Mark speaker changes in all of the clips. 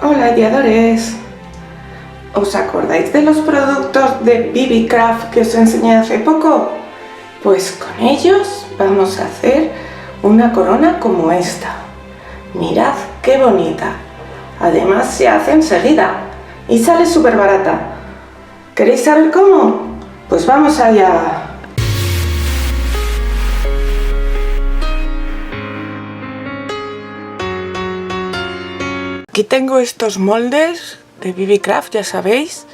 Speaker 1: Hola ideadores, ¿os acordáis de los productos de BB Craft que os enseñé hace poco? Pues con ellos vamos a hacer una corona como esta. Mirad qué bonita, además se hace enseguida y sale súper barata. ¿Queréis saber cómo? Pues vamos allá. Aquí tengo estos moldes de BB Craft, ya sabéis,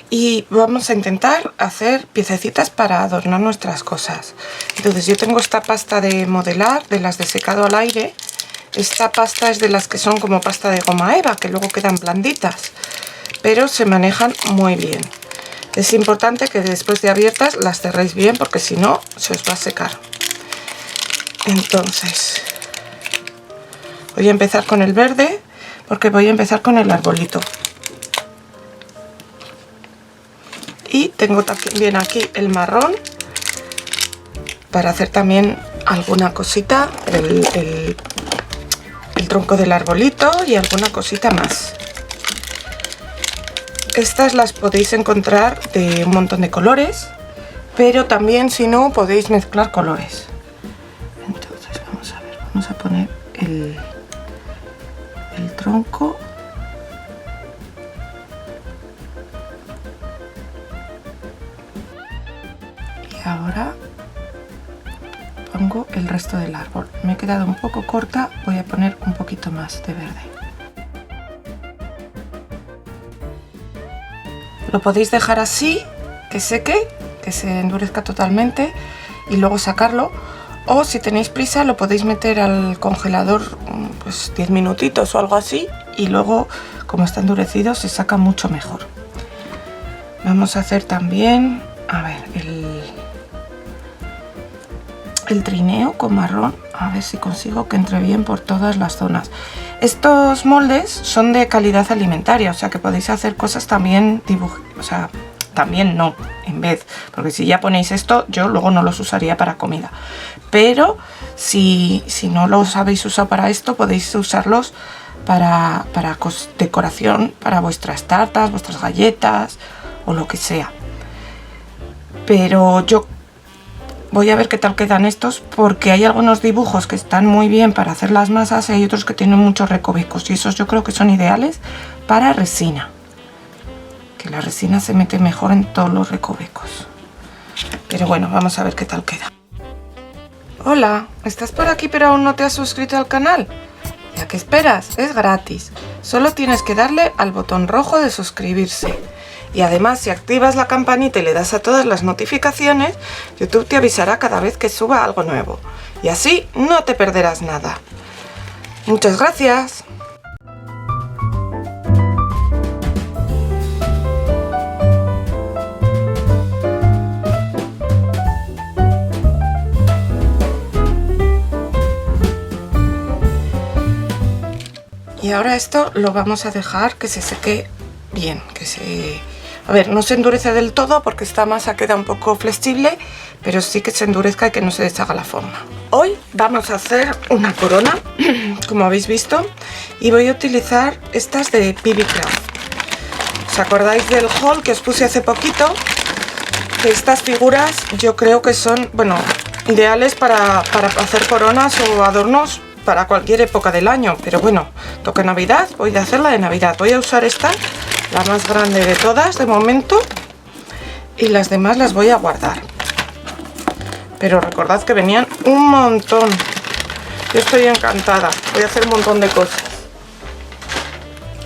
Speaker 1: y vamos a intentar hacer piececitas para adornar nuestras cosas. Entonces yo tengo esta pasta de modelar, de las de secado al aire. Esta pasta es de las que son como pasta de goma eva, que luego quedan blanditas, pero se manejan muy bien. Es importante que después de abiertas las cerréis bien, porque si no se os va a secar. Entonces voy a empezar con el verde, porque voy a empezar con el arbolito. Y tengo también aquí el marrón para hacer también alguna cosita, el tronco del arbolito y alguna cosita más. Estas las podéis encontrar de un montón de colores, pero también si no podéis mezclar colores. Entonces vamos a ver, vamos a poner el tronco. Y ahora pongo el resto del árbol. Me he quedado un poco corta, voy a poner un poquito más de verde. Lo podéis dejar así, que seque, que se endurezca totalmente y luego sacarlo. O si tenéis prisa lo podéis meter al congelador pues 10 minutitos o algo así, y luego como está endurecido se saca mucho mejor. Vamos a hacer también, a ver, el trineo con marrón, a ver si consigo que entre bien por todas las zonas. Estos moldes son de calidad alimentaria, o sea que podéis hacer cosas también también no, en vez, porque si ya ponéis esto, yo luego no los usaría para comida. Pero si no los habéis usado para esto, podéis usarlos para decoración, para vuestras tartas, vuestras galletas o lo que sea. Pero yo voy a ver qué tal quedan estos, porque hay algunos dibujos que están muy bien para hacer las masas y hay otros que tienen muchos recovecos, y esos yo creo que son ideales para resina, que la resina se mete mejor en todos los recovecos. Pero bueno, vamos a ver qué tal queda. Hola, ¿estás por aquí pero aún no te has suscrito al canal? ¿Ya qué esperas? Es gratis. Solo tienes que darle al botón rojo de suscribirse. Y además, si activas la campanita y le das a todas las notificaciones, YouTube te avisará cada vez que suba algo nuevo. Y así no te perderás nada. Muchas gracias. Y ahora esto lo vamos a dejar que se seque bien, a ver, no se endurece del todo porque esta masa queda un poco flexible, pero sí que se endurezca y que no se deshaga la forma. Hoy vamos a hacer una corona, como habéis visto, y voy a utilizar estas de BB Craft. ¿Os acordáis del haul que os puse hace poquito? Que estas figuras yo creo que son, bueno, ideales para hacer coronas o adornos para cualquier época del año, pero bueno, toca Navidad, voy a hacerla de Navidad. Voy a usar esta, la más grande de todas de momento, y las demás las voy a guardar. Pero recordad que venían un montón. Yo estoy encantada, voy a hacer un montón de cosas.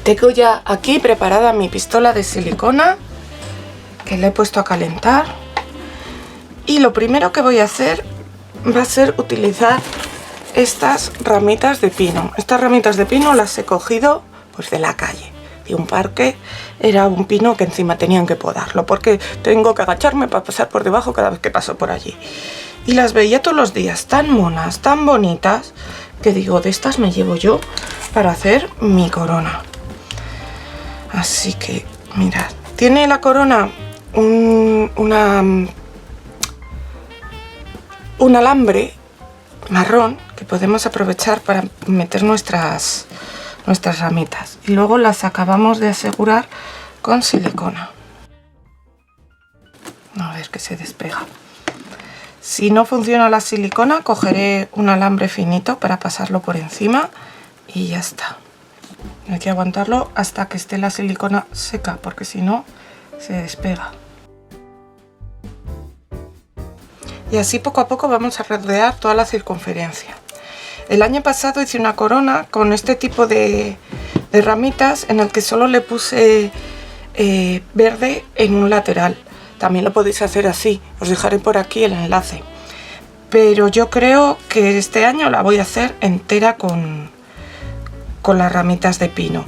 Speaker 1: Tengo ya aquí preparada mi pistola de silicona, que la he puesto a calentar, y lo primero que voy a hacer va a ser utilizar estas ramitas de pino. Estas ramitas de pino las he cogido pues de la calle, de un parque. Era un pino que encima tenían que podarlo porque tengo que agacharme para pasar por debajo cada vez que paso por allí. Y las veía todos los días tan monas, tan bonitas, que digo, de estas me llevo yo para hacer mi corona. Así que mirad, tiene la corona un alambre marrón que podemos aprovechar para meter nuestras nuestras ramitas. Y luego las acabamos de asegurar con silicona. A ver que se despega. Si no funciona la silicona, cogeré un alambre finito para pasarlo por encima y ya está. Hay que aguantarlo hasta que esté la silicona seca, porque si no, se despega. Y así poco a poco vamos a rodear toda la circunferencia. El año pasado hice una corona con este tipo de ramitas en el que solo le puse verde en un lateral. También lo podéis hacer así, os dejaré por aquí el enlace. Pero yo creo que este año la voy a hacer entera con las ramitas de pino.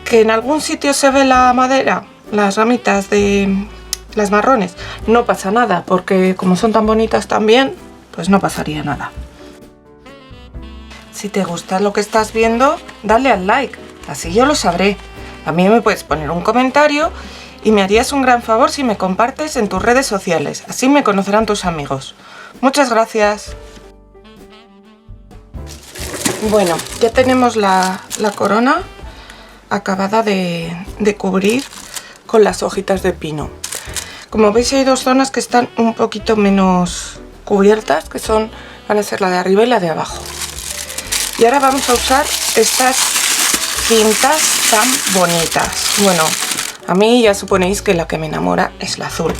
Speaker 1: Que en algún sitio se ve la madera, las ramitas de las marrones, no pasa nada, porque como son tan bonitas también, pues no pasaría nada. Si te gusta lo que estás viendo, dale al like, así yo lo sabré. También me puedes poner un comentario y me harías un gran favor si me compartes en tus redes sociales, así me conocerán tus amigos. Muchas gracias. Bueno, ya tenemos la corona acabada de cubrir con las hojitas de pino. Como veis, hay dos zonas que están un poquito menos cubiertas, que van a ser la de arriba y la de abajo. Y ahora vamos a usar estas cintas tan bonitas. Bueno, a mí ya suponéis que la que me enamora es la azul,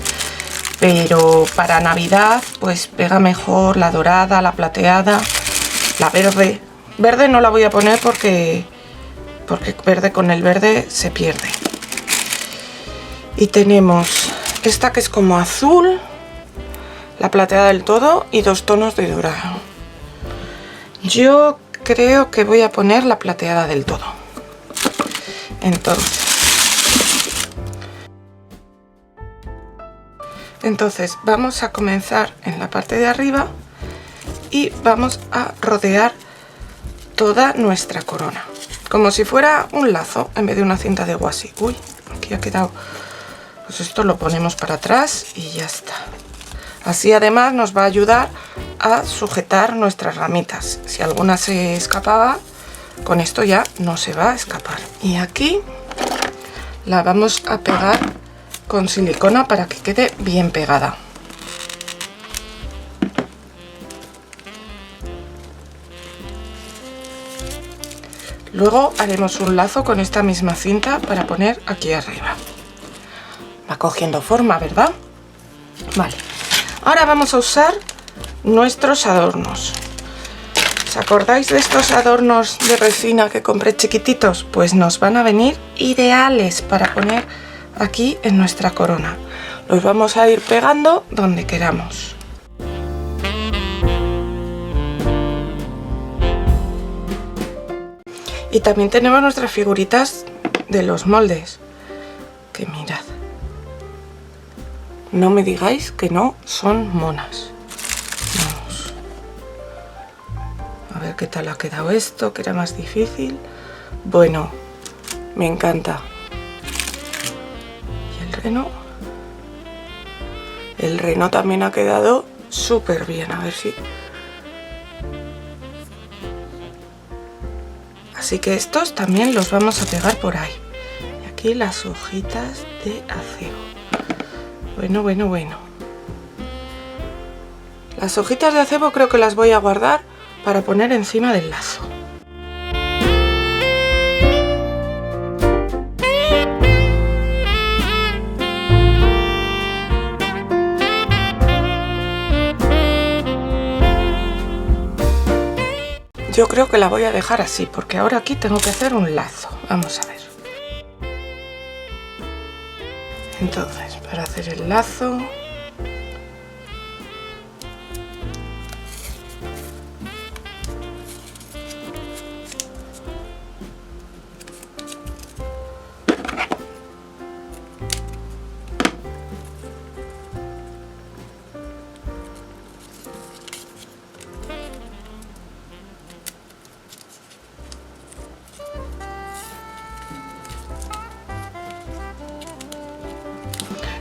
Speaker 1: pero para Navidad pues pega mejor la dorada, la plateada, la verde. Verde no la voy a poner porque verde con el verde se pierde. Y tenemos esta que es como azul, la plateada del todo y dos tonos de dorado. Yo creo que voy a poner la plateada del todo. Entonces vamos a comenzar en la parte de arriba y vamos a rodear toda nuestra corona, como si fuera un lazo en vez de una cinta de washi. Uy, aquí ha quedado. Pues esto lo ponemos para atrás y ya está. Así además nos va a ayudar a sujetar nuestras ramitas. Si alguna se escapaba, con esto ya no se va a escapar. Y aquí la vamos a pegar con silicona para que quede bien pegada. Luego haremos un lazo con esta misma cinta para poner aquí arriba. Va cogiendo forma, ¿verdad? Vale. Ahora vamos a usar nuestros adornos. ¿Os acordáis de estos adornos de resina que compré chiquititos? Pues nos van a venir ideales para poner aquí en nuestra corona. Los vamos a ir pegando donde queramos. Y también tenemos nuestras figuritas de los moldes, que mirad, no me digáis que no son monas. Vamos a ver qué tal ha quedado esto, que era más difícil. Bueno, me encanta. Y el reno también ha quedado súper bien. A ver si... Así que estos también los vamos a pegar por ahí. Y aquí las hojitas de acebo. Bueno. Las hojitas de acebo creo que las voy a guardar para poner encima del lazo. Yo creo que la voy a dejar así, porque ahora aquí tengo que hacer un lazo. Vamos a ver. Entonces, para hacer el lazo...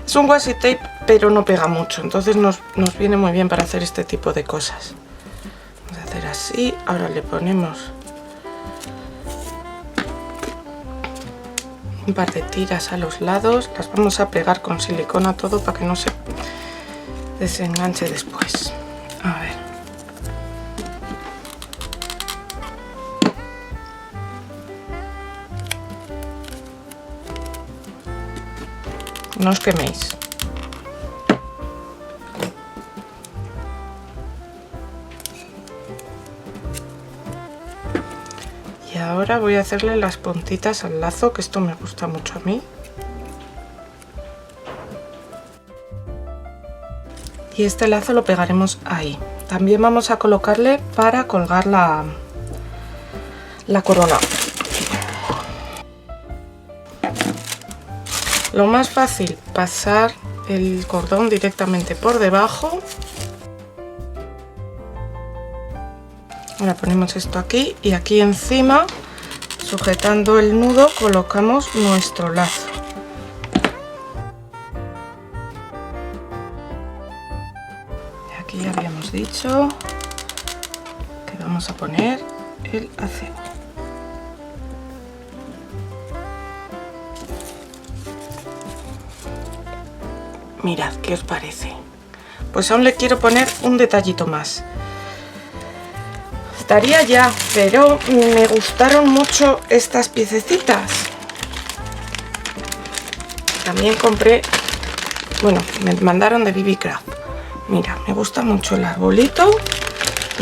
Speaker 1: Es un washi tape, pero no pega mucho, entonces nos viene muy bien para hacer este tipo de cosas. Vamos a hacer así, ahora le ponemos un par de tiras a los lados. Las vamos a pegar con silicona todo para que no se desenganche después. A ver. No os queméis. Y ahora voy a hacerle las puntitas al lazo, que esto me gusta mucho a mí. Y este lazo lo pegaremos ahí. También vamos a colocarle para colgar la corona. Lo más fácil, pasar el cordón directamente por debajo. Ahora ponemos esto aquí y aquí encima, sujetando el nudo, colocamos nuestro lazo. Y aquí ya habíamos dicho que vamos a poner el acebo. Mirad, ¿qué os parece? Pues aún le quiero poner un detallito más. Estaría ya, pero me gustaron mucho estas piececitas. También compré, bueno, me mandaron de BB Craft. Mira, me gusta mucho el arbolito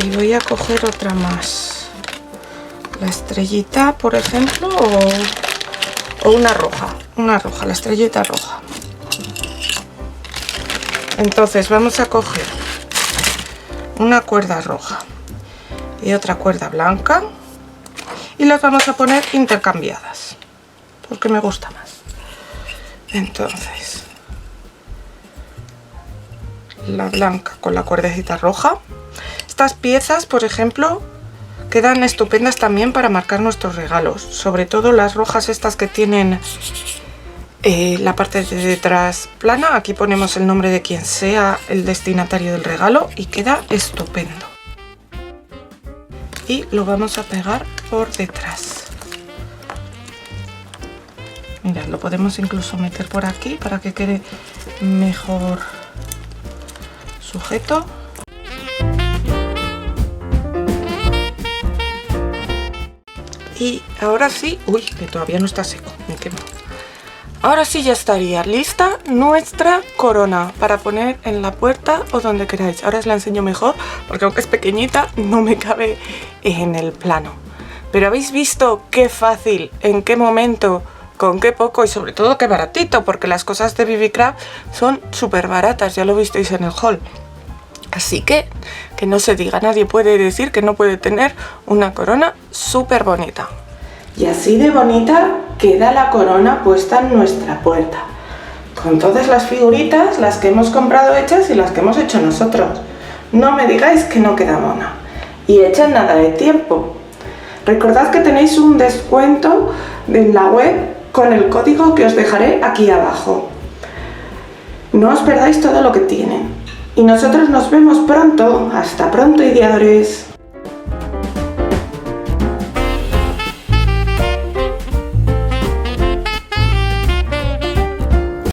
Speaker 1: y voy a coger otra más. La estrellita, por ejemplo, o una roja, la estrellita roja. Entonces vamos a coger una cuerda roja y otra cuerda blanca y las vamos a poner intercambiadas porque me gusta más. Entonces la blanca con la cuerdecita roja. Estas piezas, por ejemplo, quedan estupendas también para marcar nuestros regalos, sobre todo las rojas estas que tienen la parte de detrás plana. Aquí ponemos el nombre de quien sea el destinatario del regalo y queda estupendo. Y lo vamos a pegar por detrás. Mirad, lo podemos incluso meter por aquí para que quede mejor sujeto. Y ahora sí, uy, que todavía no está seco, me quemo. Ahora sí ya estaría lista nuestra corona para poner en la puerta o donde queráis. Ahora os la enseño mejor porque aunque es pequeñita no me cabe en el plano. Pero habéis visto qué fácil, en qué momento, con qué poco y sobre todo qué baratito, porque las cosas de BB Craft son súper baratas, ya lo visteis en el haul. Así que no se diga, nadie puede decir que no puede tener una corona súper bonita. Y así de bonita queda la corona puesta en nuestra puerta, con todas las figuritas, las que hemos comprado hechas y las que hemos hecho nosotros. No me digáis que no queda mona. Y hecha en nada de tiempo. Recordad que tenéis un descuento en la web con el código que os dejaré aquí abajo. No os perdáis todo lo que tienen. Y nosotros nos vemos pronto. Hasta pronto, ideadores.